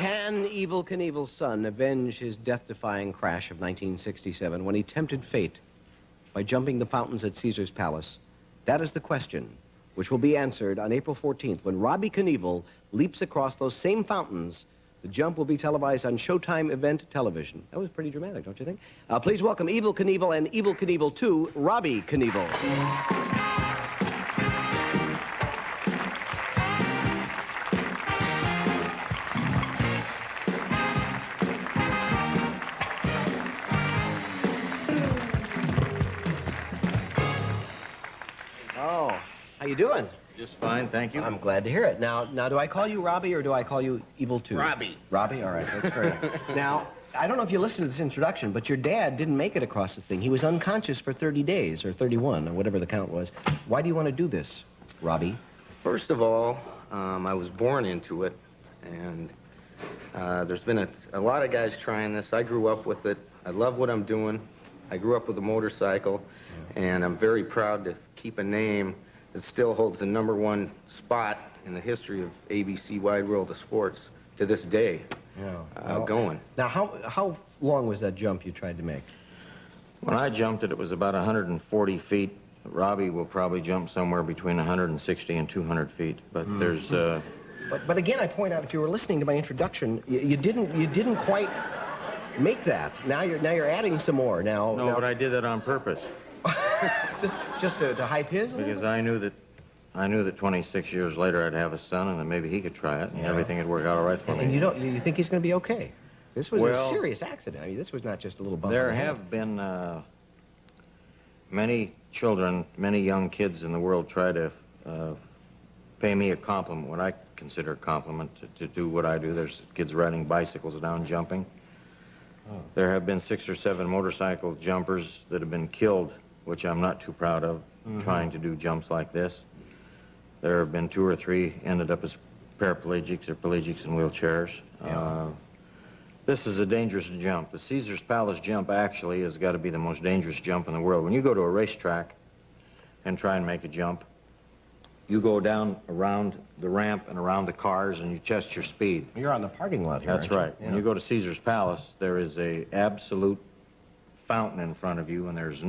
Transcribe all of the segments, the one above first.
Can Evel Knievel's son avenge his death-defying crash of 1967 when he tempted fate by jumping the fountains at Caesar's Palace? That is the question, which will be answered on April 14th when Robbie Knievel leaps across those same fountains. The jump will be televised on Showtime Event Television. That was pretty dramatic, don't you think? Please welcome Evel Knievel and Evel Knievel 2, Robbie Knievel. How you doing? Just fine, thank you. I'm glad to hear it. Now, do I call you Robbie or do I call you Evel too? Robbie. Robbie? All right, that's great. Now, I don't know if you listened to this introduction, but your dad didn't make it across this thing. He was unconscious for 30 days, or 31, or whatever the count was. Why do you want to do this, Robbie? First of all, I was born into it, and there's been a lot of guys trying this. I grew up with it. I love what I'm doing. I grew up with a motorcycle, and I'm very proud to keep a name that still holds the #1 spot in the history of ABC Wide World of Sports to this day. Yeah. Going. Now, how long was that jump you tried to make? When I jumped it was about 140 feet. Robbie will probably jump somewhere between 160 and 200 feet. But there's. But again, I point out, if you were listening to my introduction, you didn't quite make that. Now you're adding some more. No, but I did that on purpose. just to hype his? Because I knew that 26 years later I'd have a son, and that maybe he could try it, and everything would work out all right for me. And you think he's going to be okay? This was a serious accident. I mean, this was not just a little bump. There have been many children, many young kids in the world try to pay me a compliment, what I consider a compliment, to do what I do. There's kids riding bicycles down jumping. Oh. There have been 6 or 7 motorcycle jumpers that have been killed, which I'm not too proud of, trying to do jumps like this. There have been 2 or 3 ended up as paraplegics or pelagics in wheelchairs. Yeah. This is a dangerous jump. The Caesar's Palace jump actually has got to be the most dangerous jump in the world. When you go to a racetrack and try and make a jump, you go down around the ramp and around the cars and you test your speed. You're on the parking lot here. That's right. Yeah. When you go to Caesar's Palace, there is a absolute fountain in front of you, and there's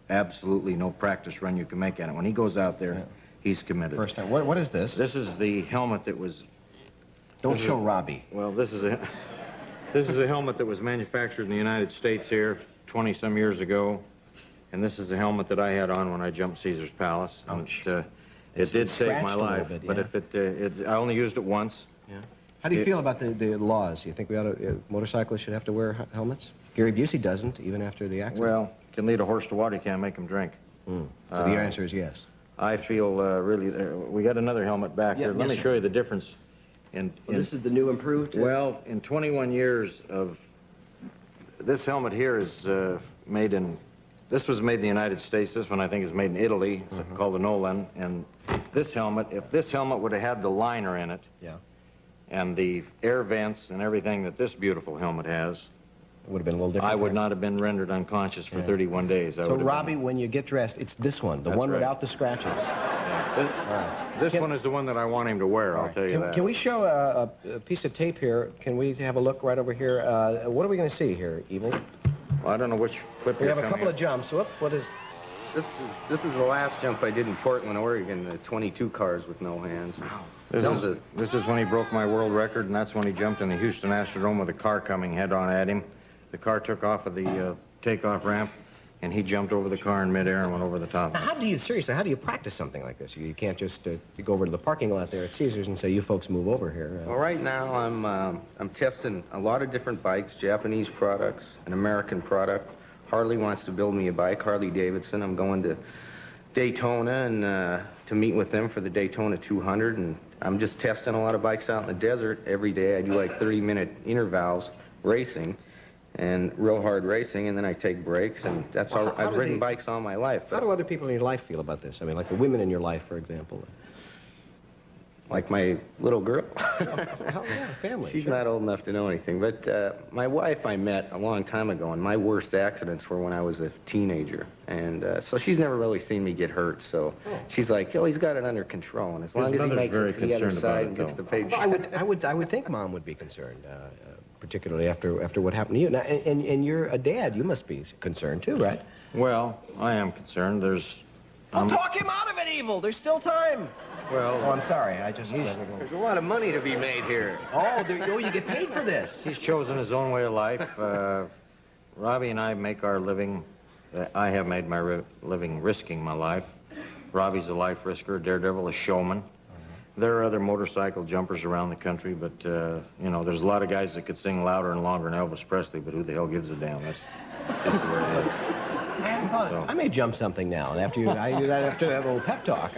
absolutely no practice run you can make on it. When he goes out there, he's committed. First time. What is this? This is the helmet that was... Don't show Robbie. Well, this is a helmet that was manufactured in the United States here 20-some years ago, and this is a helmet that I had on when I jumped Caesar's Palace. It did save my life, but I only used it once. Yeah. How do you feel about the laws? You think motorcyclists should have to wear helmets? Gary Busey doesn't, even after the accident. Well, can lead a horse to water, you can't make him drink. So the answer is yes. I feel really... we got another helmet back here. Let me show you the difference. This is the new improved? Well, in 21 years of... This helmet here is made in... This was made in the United States. This one, I think, is made in Italy. It's called the Nolan. And this helmet, if this helmet would have had the liner in it, and the air vents and everything that this beautiful helmet has, it would have been a little different. I would not have been rendered unconscious for 31 days. So, Robbie, when you get dressed, it's this one, the one without the scratches. This one is the one that I want him to wear, I'll tell you that. Can we show a piece of tape here? Can we have a look right over here? What are we going to see here, Evel? Well, I don't know which clip we have a couple of jumps. Whoop, what is... This is the last jump I did in Portland, Oregon, the 22 cars with no hands. Wow. This is when he broke my world record, and that's when he jumped in the Houston Astrodome with a car coming head-on at him. The car took off of the takeoff ramp, and he jumped over the car in midair and went over the top. Now, how do you practice something like this? You can't just go over to the parking lot there at Caesars and say, you folks move over here. Well, right now I'm testing a lot of different bikes, Japanese products, an American product. Harley wants to build me a bike, Harley Davidson. I'm going to Daytona and to meet with them for the Daytona 200, and I'm just testing a lot of bikes out in the desert every day. I do like 30-minute intervals racing. And real hard racing, and then I take breaks, and that's how I've ridden bikes all my life. How do other people in your life feel about this? I mean, like the women in your life, for example. Like my little girl. Hell yeah, family. She's sure. not old enough to know anything. But my wife I met a long time ago, and my worst accidents were when I was a teenager. And so she's never really seen me get hurt. So she's like, oh, he's got it under control. And as long as he makes it to the other side and gets the paid Well, I would think Mom would be concerned, particularly after what happened to you. Now, and you're a dad. You must be concerned too, right? Well, I am concerned. There's... I'll talk him out of it, Evel. There's still time. Well... Oh, I'm sorry. I just... There's a lot of money to be made here. Oh, you get paid for this. He's chosen his own way of life. Robbie and I make our living... I have made my living risking my life. Robbie's a life risker, a daredevil, a showman. There are other motorcycle jumpers around the country, but, you know, there's a lot of guys that could sing louder and longer than Elvis Presley, but who the hell gives a damn? That's just the way it is. I may jump something now, and after that little pep talk,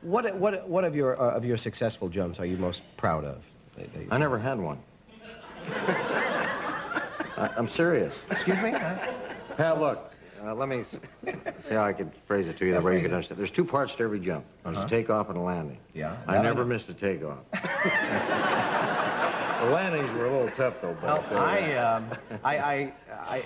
what of your successful jumps are you most proud of? I never had one. I'm serious. Excuse me? Pat, look, let me see how I could phrase it to you the way you can understand. There's two parts to every jump. There's a takeoff and a landing. Yeah. I never missed a takeoff. The landings were a little tough, though. But,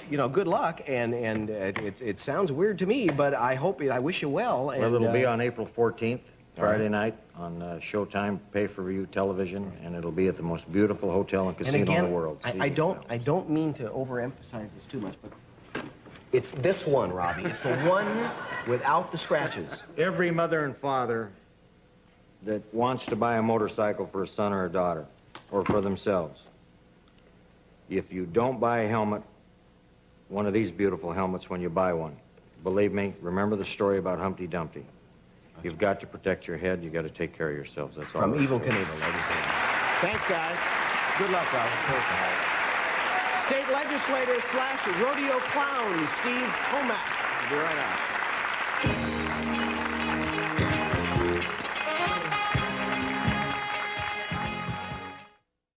you know, good luck, and it sounds weird to me, but I wish you well. And, well, it'll be on April 14th, Friday night, on Showtime pay-per-view television, and it'll be at the most beautiful hotel and casino in the world. I don't mean to overemphasize this too much, but it's this one, Robbie. It's the one without the scratches. Every mother and father that wants to buy a motorcycle for a son or a daughter, or for themselves, if you don't buy a helmet, one of these beautiful helmets when you buy one, believe me, remember the story about Humpty Dumpty. You've got to protect your head. You've got to take care of yourselves. That's all. From Evel Knievel, ladies and gentlemen. Thanks, guys. Good luck, Rob. State legislator / rodeo clown, Steve Homack. We'll be right out.